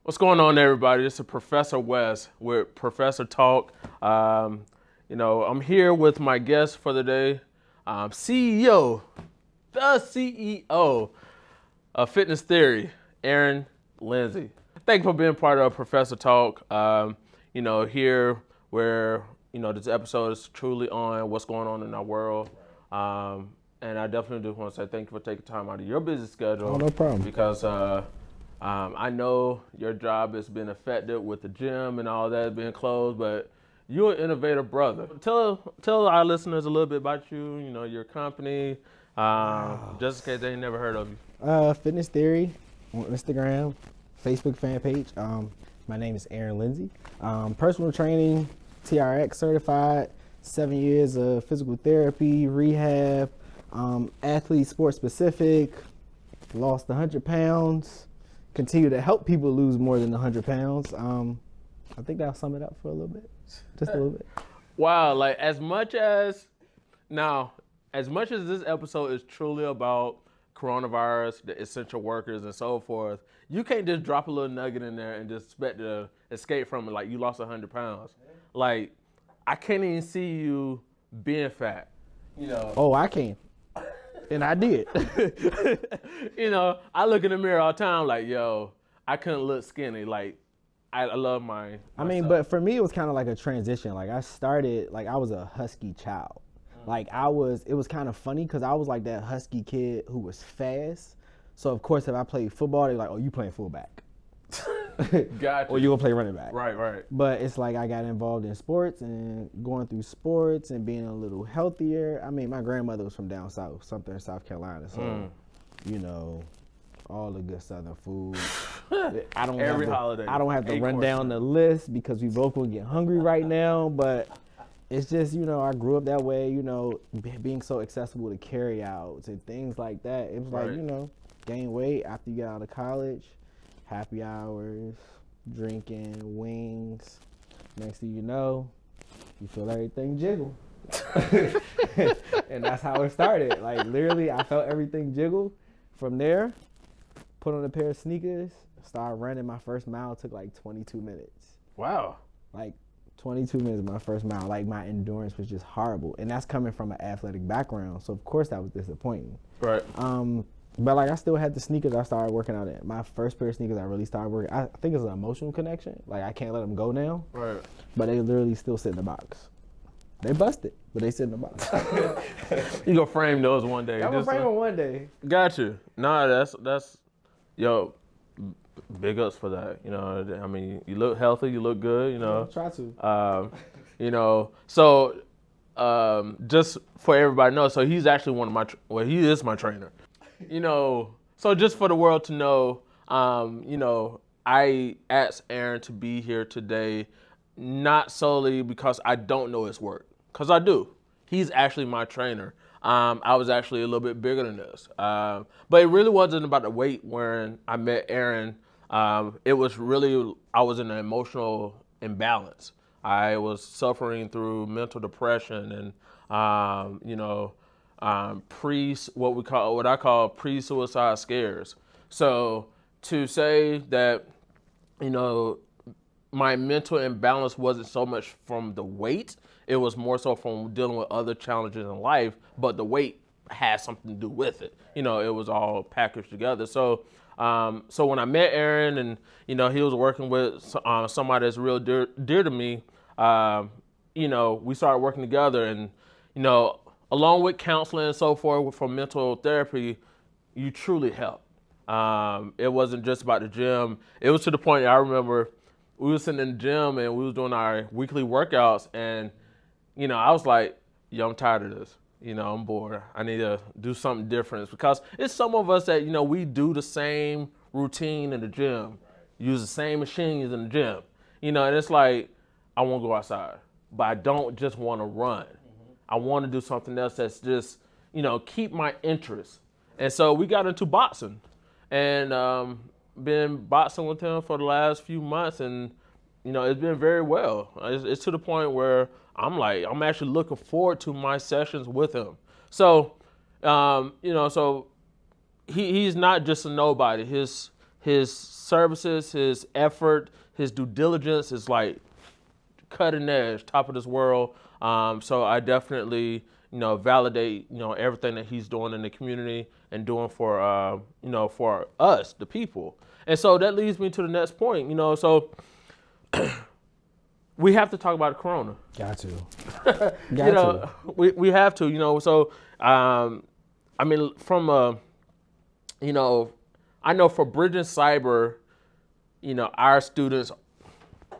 What's going on, everybody? This is Professor West with Professor Talk. I'm here with my guest for the day, CEO, the CEO of Fitness Theory, Aaron Lindsay. Thank you for being part of Professor Talk. Here where this episode is truly on what's going on in our world. And I definitely do want to say thank you for taking time out of your busy schedule. Oh, no problem. Because I know your job has been affected with the gym and all that being closed, but you're an innovative brother. Tell our listeners a little bit about you, your company, just in case they ain't never heard of you. Fitness Theory on Instagram, Facebook fan page. My name is Aaron Lindsay. Personal training, TRX certified, 7 years of physical therapy, rehab, athlete, sport specific, lost 100 pounds, continue to help people lose more than 100 pounds. I think that'll sum it up for a little bit, just a little bit. Wow, like as much as this episode is truly about coronavirus, the essential workers and so forth, you can't just drop a little nugget in there and just expect to escape from it like you lost 100 pounds. Like, I can't even see you being fat, Oh, I can. And I did. I look in the mirror all the time like, yo, I couldn't look skinny. Like, I love myself. But for me, it was kind of like a transition. Like, I started, like, I was a husky child. Like, it was kind of funny because I was like that husky kid who was fast. So, of course, if I played football, they're like, oh, you playing fullback. Gotcha. Or you gonna play running back. Right. But it's like I got involved in sports and going through sports and being a little healthier. I mean, my grandmother was from down south, something in South Carolina. So, all the good Southern food. I don't have to run down the list because we both will get hungry right now. But it's just, I grew up that way, being so accessible to carry outs and things like that. It was like, gain weight after you get out of college. Happy hours, drinking, wings. Next thing you know, you feel everything jiggle. And that's how it started. Like, literally, I felt everything jiggle. From there, put on a pair of sneakers, started running. My first mile took like 22 minutes. Wow. Like, 22 minutes my first mile. Like, my endurance was just horrible. And that's coming from an athletic background. So, of course, that was disappointing. Right. But like I still had the sneakers I started working out in. My first pair of sneakers I really started working. I think it's an emotional connection. Like I can't let them go now. Right. But they literally still sit in the box. They busted, but they sit in the box. You gonna frame those one day. I'm gonna frame them one day. Got you. Nah, that's big ups for that. I mean, you look healthy, you look good. Try to. So just for everybody to know, so he's actually he is my trainer. So just for the world to know, I asked Aaron to be here today, not solely because I don't know his work, because I do. He's actually my trainer. I was actually a little bit bigger than this. But it really wasn't about the weight when I met Aaron. It was really, I was in an emotional imbalance. I was suffering through mental depression and, what I call pre-suicide scares. So to say that, my mental imbalance wasn't so much from the weight, it was more so from dealing with other challenges in life, but the weight had something to do with it. It was all packaged together. So when I met Aaron and, he was working with somebody that's real dear to me, we started working together and, along with counseling and so forth for mental therapy, you truly help. It wasn't just about the gym. It was to the point I remember we were sitting in the gym and we was doing our weekly workouts and, I was like, yo, I'm tired of this. I'm bored. I need to do something different because it's some of us that, we do the same routine in the gym, use the same machines in the gym, and it's like, I want to go outside, but I don't just want to run. I want to do something else that's just, keep my interest. And so we got into boxing and been boxing with him for the last few months. And, it's been very well. It's to the point where I'm actually looking forward to my sessions with him. So, so he's not just a nobody. His services, his effort, his due diligence is like cutting edge, top of this world. So I definitely, validate, everything that he's doing in the community and doing for, for us, the people. And so that leads me to the next point, so we have to talk about the corona. Got to. We have to, so, I mean, from I know for Bridging Cyber, our students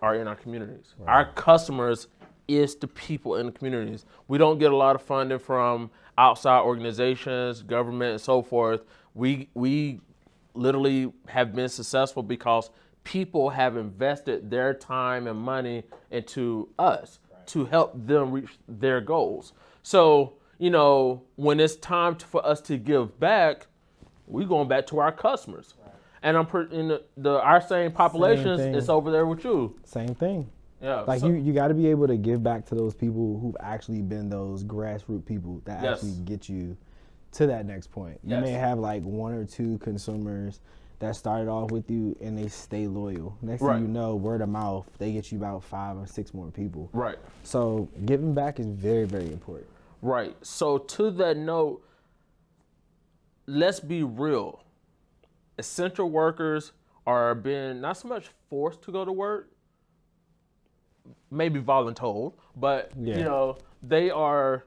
are in our communities. Right. Our customers is the people in the communities. We don't get a lot of funding from outside organizations, government, and so forth. We literally have been successful because people have invested their time and money into us to help them reach their goals. So, when it's time for us to give back, we're going back to our customers. Right. And I'm in our same populations, it's over there with you. Same thing. Yeah. Like you got to be able to give back to those people who've actually been those grassroots people that actually get you to that next point. You may have like one or two consumers that started off with you and they stay loyal. Next thing you know, word of mouth, they get you about 5 or 6 more people. Right. So giving back is very, very important. Right. So to that note, let's be real. Essential workers are being not so much forced to go to work, maybe voluntold, but they are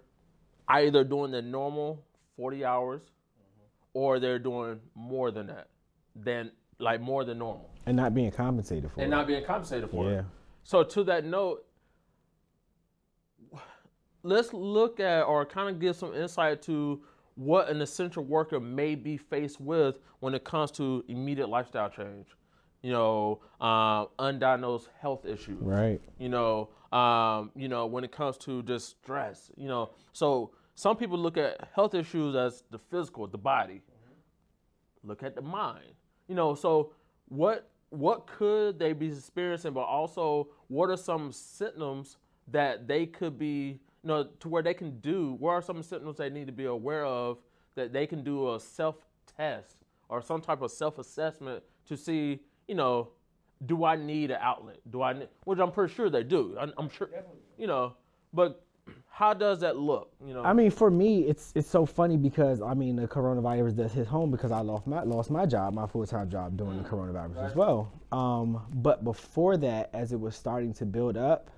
either doing the normal 40 hours or they're doing more than that, more than normal. And not being compensated for it. Yeah. So to that note, let's look at or kind of give some insight to what an essential worker may be faced with when it comes to immediate lifestyle change. Undiagnosed health issues. Right. When it comes to just stress. So some people look at health issues as the physical, the body. Look at the mind. So what could they be experiencing, but also what are some symptoms that they could be, to where they can do, what are some symptoms they need to be aware of that they can do a self-test or some type of self-assessment to see, do I need an outlet? Which I'm pretty sure they do. I'm sure, but how does that look? I mean, for me, it's so funny because the coronavirus does hit home because I lost my job, my full-time job during the coronavirus as well. But before that, as it was starting to build up,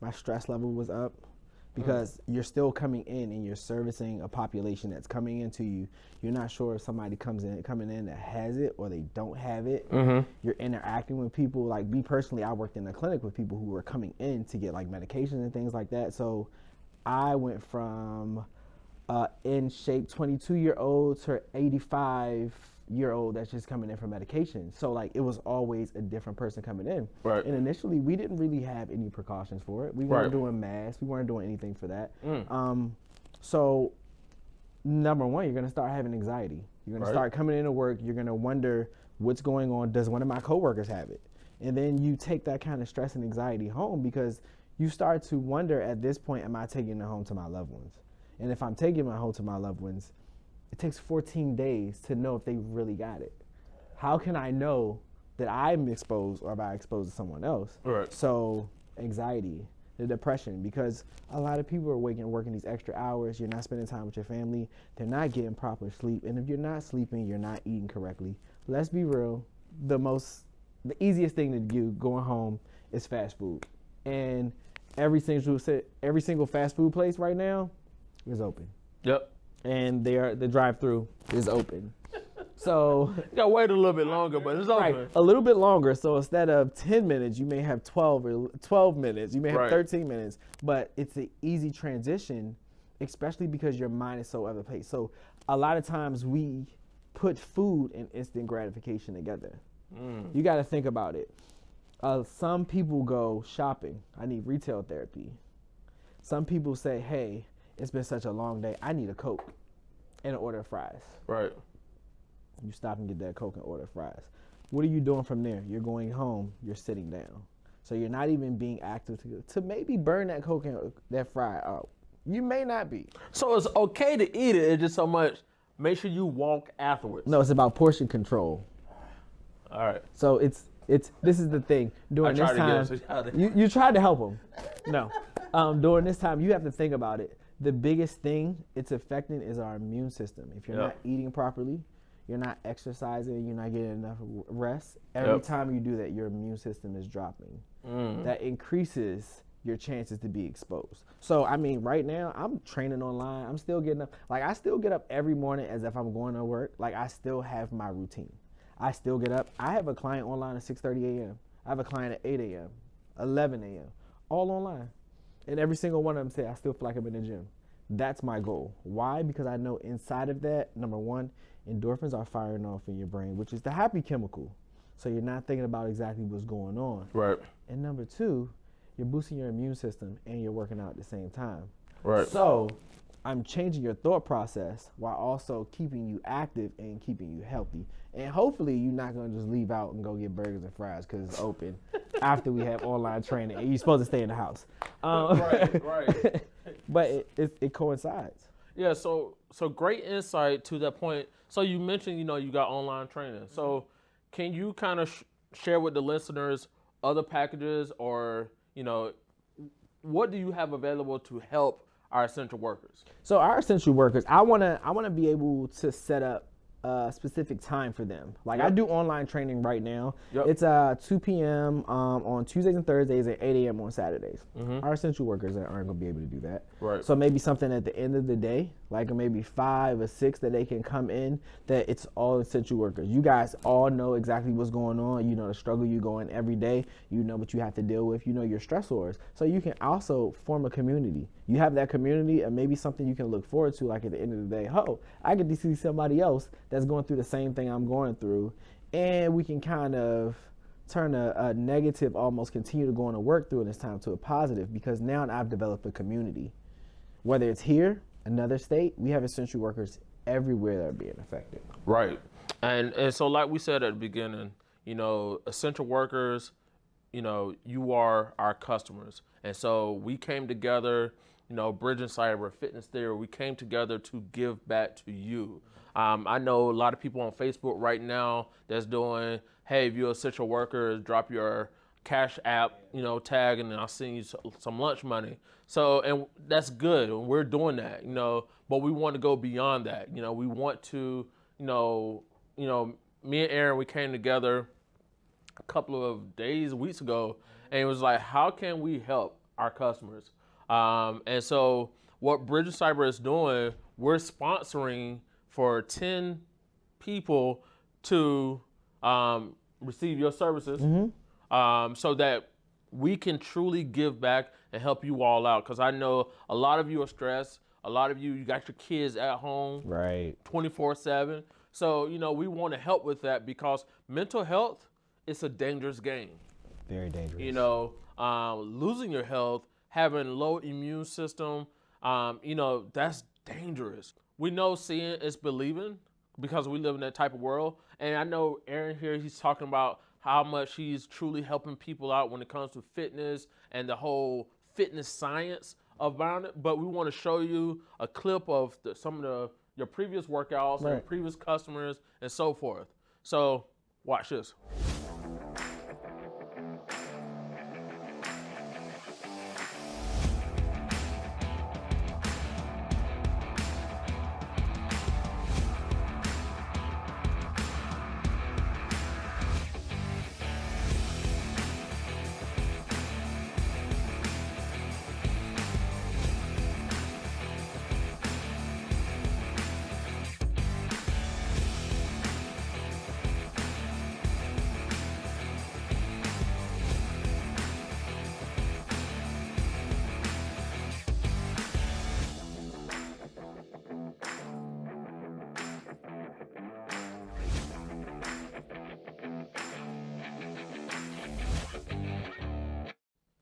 my stress level was up because you're still coming in and you're servicing a population that's coming into you. You're not sure if somebody coming in that has it or they don't have it. Mm-hmm. You're interacting with people. Like me personally, I worked in a clinic with people who were coming in to get like medications and things like that. So I went from in shape 22-year-old to 85-year-old that's just coming in for medication. So like it was always a different person coming in. Right. And initially we didn't really have any precautions for it. We weren't doing masks. We weren't doing anything for that. So number one, you're going to start having anxiety. You're going to start coming into work. You're going to wonder what's going on. Does one of my coworkers have it? And then you take that kind of stress and anxiety home because you start to wonder at this point, am I taking it home to my loved ones? And if I'm taking it home to my loved ones, it takes 14 days to know if they really got it. How can I know that I'm exposed or am I exposed to someone else? Right. So anxiety, the depression, because a lot of people are working these extra hours. You're not spending time with your family. They're not getting proper sleep. And if you're not sleeping, you're not eating correctly. Let's be real. The easiest thing to do going home is fast food. And every single fast food place right now is open. Yep. And the drive-through is open. So you gotta wait a little bit longer, but it's open. Right, a little bit longer. So instead of 10 minutes, you may have 12 minutes. You may have 13 minutes. But it's an easy transition, especially because your mind is so other place. So a lot of times we put food and instant gratification together. You got to think about it. Some people go shopping. I need retail therapy. Some people say, hey, it's been such a long day. I need a Coke and an order of fries. Right. You stop and get that Coke and order fries. What are you doing from there? You're going home. You're sitting down. So you're not even being active to maybe burn that Coke and that fry out. You may not be. So it's okay to eat it. It's just so much. Make sure you walk afterwards. No, it's about portion control. All right. So this is the thing. During this time, you tried to help them. No. During this time, you have to think about it. The biggest thing it's affecting is our immune system. If you're not eating properly, you're not exercising, you're not getting enough rest, every time you do that, your immune system is dropping. That increases your chances to be exposed. So, I mean, right now, I'm training online. I'm still getting up. Like, I still get up every morning as if I'm going to work. Like, I still have my routine. I still get up. I have a client online at 6:30 a.m. I have a client at 8 a.m., 11 a.m., all online. And every single one of them say, I still feel like I'm in the gym. That's my goal. Why? Because I know inside of that, number one, endorphins are firing off in your brain, which is the happy chemical. So you're not thinking about exactly what's going on. Right. And number two, you're boosting your immune system and you're working out at the same time. Right. So I'm changing your thought process while also keeping you active and keeping you healthy. And hopefully you're not going to just leave out and go get burgers and fries because it's open after we have online training and you're supposed to stay in the house. Right. But it coincides. Yeah, so great insight to that point. So you mentioned, you got online training. So can you kind of share with the listeners other packages or, what do you have available to help our essential workers? So our essential workers, I wanna be able to set up a specific time for them. Like I do online training right now. It's 2 p.m. On Tuesdays and Thursdays and 8 a.m. on Saturdays. Our essential workers aren't gonna be able to do that. Right. So maybe something at the end of the day, like maybe 5 or 6 that they can come in, that it's all essential workers. You guys all know exactly what's going on. You know the struggle you go in every day. You know what you have to deal with. You know your stressors. So you can also form a community. You have that community and maybe something you can look forward to, like at the end of the day, I get to see somebody else that's going through the same thing I'm going through, and we can kind of turn a negative, almost continue to go on to work through in this time to a positive, because now I've developed a community. Whether it's here, another state, we have essential workers everywhere that are being affected. Right. And so like we said at the beginning, essential workers, you are our customers. And so we came together, Bridging Cyber Fitness Theory, we came together to give back to you. I know a lot of people on Facebook right now that's doing, hey, if you're an essential worker, drop your Cash App, tag, and I'll send you some lunch money. So, and that's good, and we're doing that, but we want to go beyond that. We want to, me and Aaron, we came together a couple of weeks ago, and it was like, how can we help our customers? And so what Bridge Cyber is doing, we're sponsoring for 10 people to receive your services, so that we can truly give back and help you all out. Because I know a lot of you are stressed. A lot of you got your kids at home, right, 24/7. So, we want to help with that, because mental health is a dangerous game. Very dangerous. Losing your health, having low immune system, that's dangerous. We know seeing is believing, because we live in that type of world. And I know Aaron here, he's talking about how much he's truly helping people out when it comes to fitness and the whole fitness science about it. But we want to show you a clip of some of your previous workouts and previous customers and so forth. So watch this.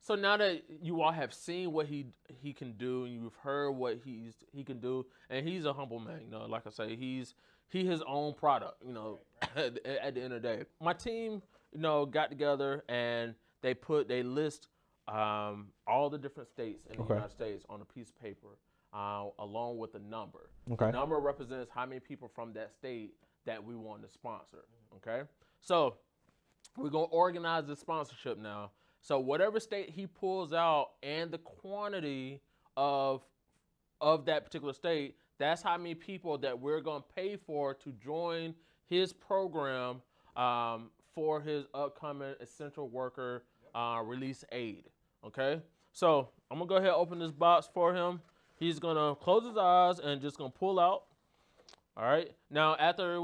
So now that you all have seen what he can do, and you've heard what he can do, and he's a humble man, like I say, he his own product, at the end of the day. My team, got together and they list all the different states in the United States on a piece of paper, along with a number. The number represents how many people from that state that we want to sponsor. Okay, so we're going to organize the sponsorship now. So whatever state he pulls out and the quantity of that particular state, that's how many people that we're going to pay for to join his program for his upcoming Essential Worker Release Aide. Okay? So I'm going to go ahead and open this box for him. He's going to close his eyes and just going to pull out. All right. Now, after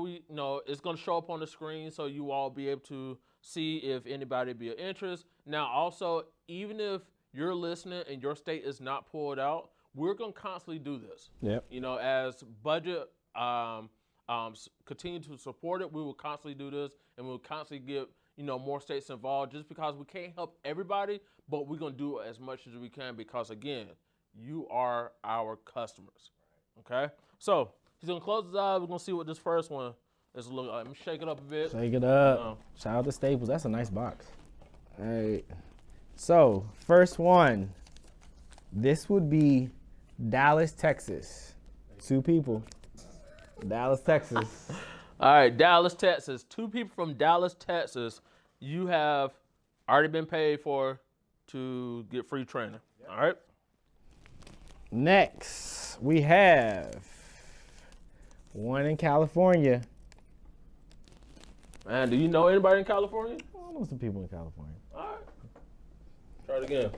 it's going to show up on the screen so you all be able to see if anybody be of interest. Now, also, even if you're listening and your state is not pulled out, we're going to constantly do this. Yep. As budget continue to support it, we will constantly do this, and we'll constantly get more states involved, just because we can't help everybody, but we're going to do as much as we can because, again, you are our customers. Okay? So he's going to close his eyes. We're going to see what this first one is looking like. Let me shake it up a bit. Shake it up. Shout out to Staples. That's a nice box. All right. So, first one. This would be Dallas, Texas. 2 people. Dallas, Texas. All right, Dallas, Texas. 2 people from Dallas, Texas. You have already been paid for to get free training. All right. Next, we have one in California. Man, do you know anybody in California? I know some people in California. All right. Try it again.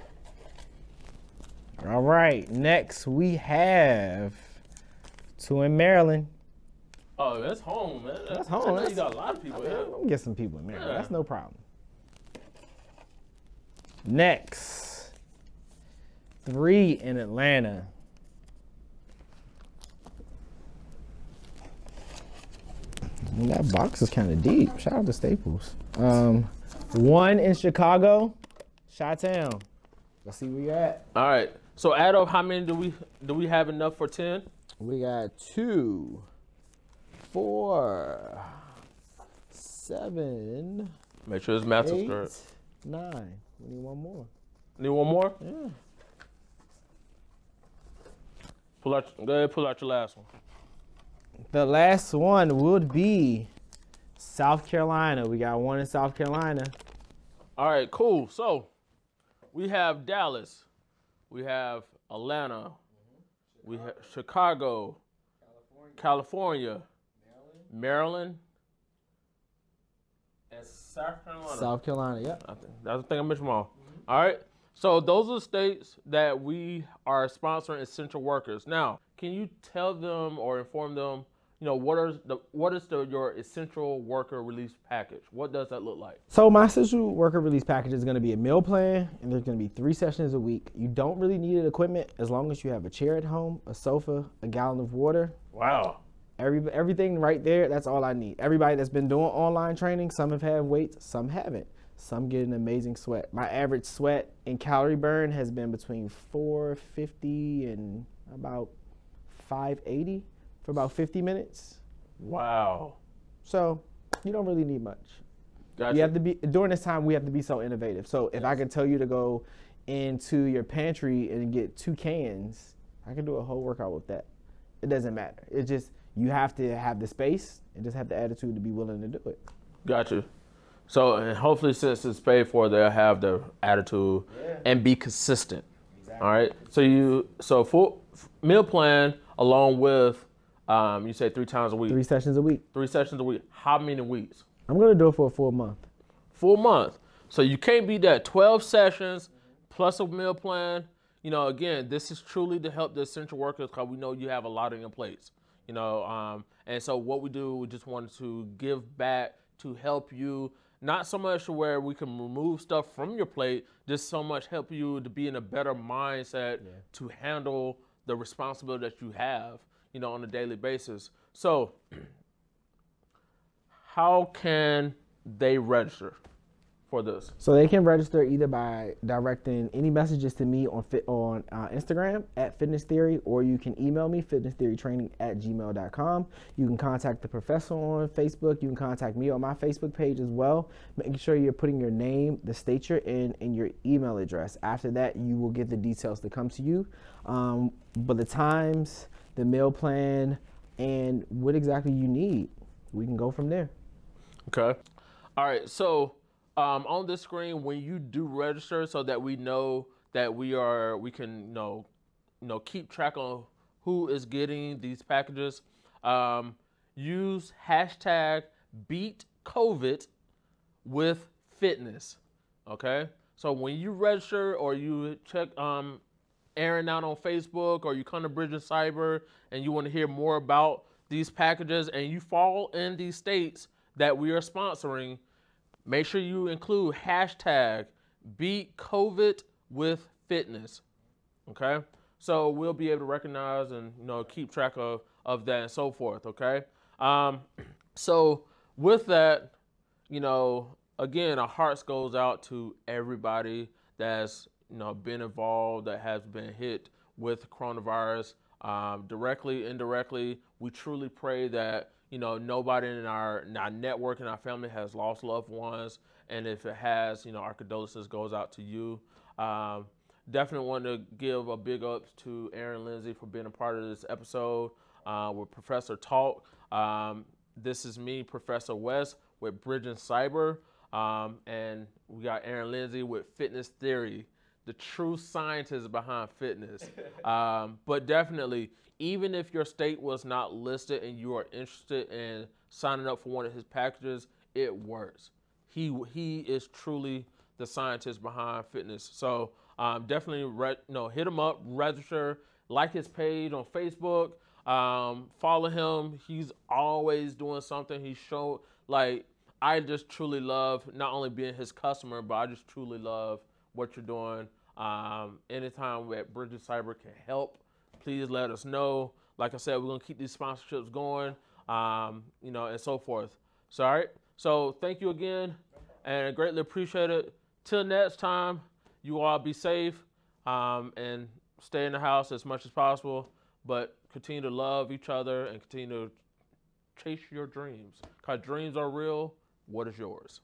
All right. Next, we have 2 in Maryland. Oh, that's home, man. That's home. You got a lot of people here. I'm gonna get some people in Maryland. Yeah. That's no problem. Next, 3 in Atlanta. That box is kind of deep. Shout out to Staples. 1 in Chicago, Chi-Town. Let's see where you're at. All right. So add up, how many do we have enough for 10? We got 2, 4, 7. Make sure his math is 8, correct. 9. We need one more. Need one more? Yeah. Go ahead, pull out your last one. The last one would be South Carolina. We got 1 in South Carolina. All right, cool. So we have Dallas. We have Atlanta. We have Chicago. California. Maryland. And South Carolina. South Carolina, yep. I think I mentioned them all. All right. So those are the states that we are sponsoring essential workers. Now, can you tell them or inform them, what is your essential worker release package? What does that look like? So my essential worker release package is going to be a meal plan, and there's going to be 3 sessions a week. You don't really need equipment as long as you have a chair at home, a sofa, a gallon of water. Wow. Everything right there, that's all I need. Everybody that's been doing online training, some have had weights, some haven't. Some get an amazing sweat. My average sweat and calorie burn has been between 450 and about 580 for about 50 minutes. Wow. So you don't really need much. Gotcha. You have to be, during this time, we have to be so innovative. So if I can tell you to go into your pantry and get 2 cans, I can do a whole workout with that. It doesn't matter. It's just, you have to have the space and just have the attitude to be willing to do it. Gotcha. So, and hopefully since it's paid for, they'll have the attitude and be consistent. Exactly. All right. So full meal plan along with, you say 3 times a week. 3 sessions a week. 3 sessions a week. How many weeks? I'm going to do it for a full month. Full month. So you can't beat that. 12 sessions plus a meal plan. Again, this is truly to help the essential workers because we know you have a lot on your plates. And so what we do, we just wanted to give back to help you. Not so much where we can remove stuff from your plate, just so much help you to be in a better mindset to handle the responsibility that you have, on a daily basis. So how can they register for this? So they can register either by directing any messages to me on Instagram at Fitness Theory, or you can email me fitnesstheorytraining@gmail.com. You can contact the professor on Facebook. You can contact me on my Facebook page as well. Making sure you're putting your name, the state you're in, and your email address. After that, you will get the details to come to you. But the times, the meal plan, and what exactly you need, we can go from there. Okay. All right. So On this screen, when you do register, so that we know that we can keep track on who is getting these packages. Use hashtag beat COVID with fitness. Okay, so when you register or you check Aaron out on Facebook, or you come to Bridging Cyber and you want to hear more about these packages and you fall in these states that we are sponsoring, make sure you include hashtag beat COVID with fitness. Okay, so we'll be able to recognize and keep track of that and so forth. Okay, so with that, again, our hearts goes out to everybody that's been involved, that has been hit with coronavirus, directly, indirectly. We truly pray that nobody in our network and our family has lost loved ones, and if it has, our condolences goes out to you. Definitely want to give a big ups to Aaron Lindsay for being a part of this episode with Professor Talk. This is me, Professor West, with Bridging Cyber, and we got Aaron Lindsay with Fitness Theory, the true scientist behind fitness. But definitely, even if your state was not listed and you are interested in signing up for one of his packages, it works. He is truly the scientist behind fitness. So definitely hit him up, register, like his page on Facebook, follow him. He's always doing something. I just truly love not only being his customer, but I just truly love what you're doing. Anytime that Bridging Cyber can help, please let us know. Like I said, we're gonna keep these sponsorships going, and so forth. So, all right. So thank you again, and I greatly appreciate it. Till next time, you all be safe, and stay in the house as much as possible, but continue to love each other and continue to chase your dreams. Because dreams are real. What is yours?